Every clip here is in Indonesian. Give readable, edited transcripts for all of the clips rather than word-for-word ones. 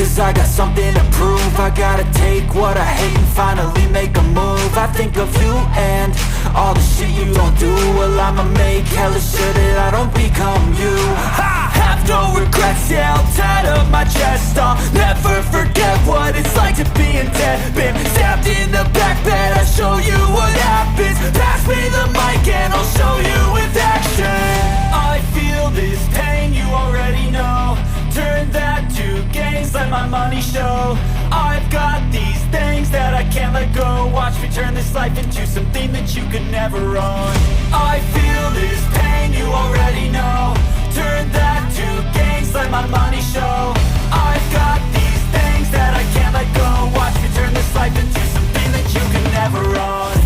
cause I got something to prove. I gotta take what I hate and finally make a move. I think of you and all the shit you don't do. Well, I'ma make hella sure that I don't become you. I have no regrets, yeah, I'll tie up my chest. I'll never forget what it's like to be in debt. Been stabbed in the back bed, I'll show you what happens. Pass me the mic and I'll show you with action. I feel this pain, you already know. Turn that to gains, let my money show. I've got these things that I can't let go. Watch me turn this life into something that you could never own. I feel this pain, you already know. Turn that to gains, let my money show. I've got these things that I can't let go. Watch me turn this life into something that you could never own.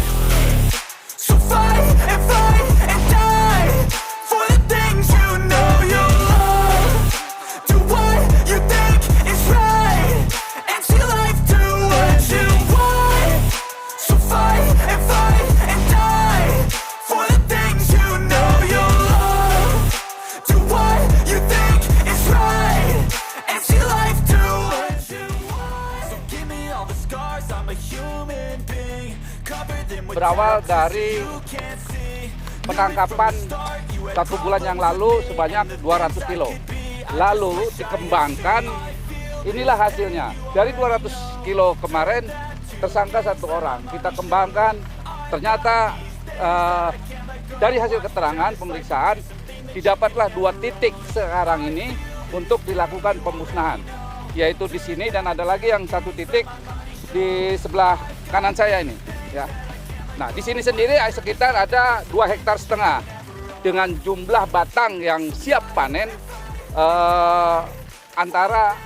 So fight and die for the things you know you love. Do what you think is right and see life do what you want. So fight and die for the things you know you love. Do what you think is right and see life do what you want. So give me all the scars, I'm a human being. Cover them with Berawal dari penangkapan 1 bulan yang lalu sebanyak 200 kilo. Lalu dikembangkan, inilah hasilnya. Dari 200 kilo kemarin tersangka 1 orang. Kita kembangkan, ternyata dari hasil keterangan pemeriksaan didapatlah 2 titik sekarang ini untuk dilakukan pemusnahan. Yaitu di sini dan ada lagi yang 1 titik di sebelah kanan saya ini. Ya. Nah, di sini sendiri sekitar ada 2,5 hektar dengan jumlah batang yang siap panen antara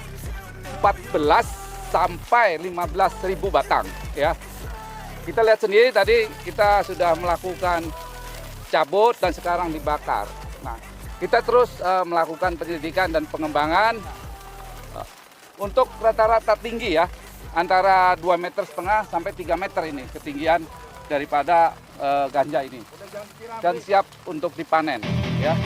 14 sampai 15.000 batang. Ya, kita lihat sendiri tadi kita sudah melakukan cabut dan sekarang dibakar. Nah, kita terus melakukan penyelidikan dan pengembangan untuk rata-rata tinggi ya, antara 2,5 meter sampai 3 meter ini ketinggian daripada ganja ini, dan siap untuk dipanen ya.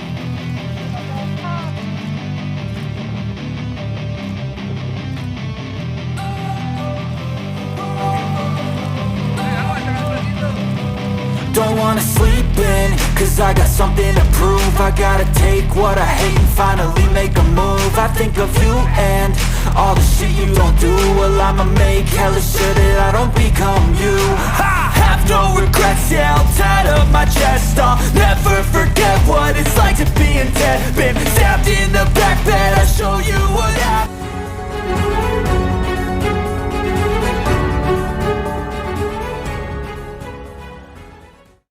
Don't wanna sleep in, cause I got something to prove. I gotta take what I hate and finally make a move. I think of you and all the shit you don't do. Well, I'ma make hella sure that I don't become you. I have no regrets, yeah, I'll tie up my chest. I'll never forget what it's like to be in debt. Been stabbed in the back bed, I'll show you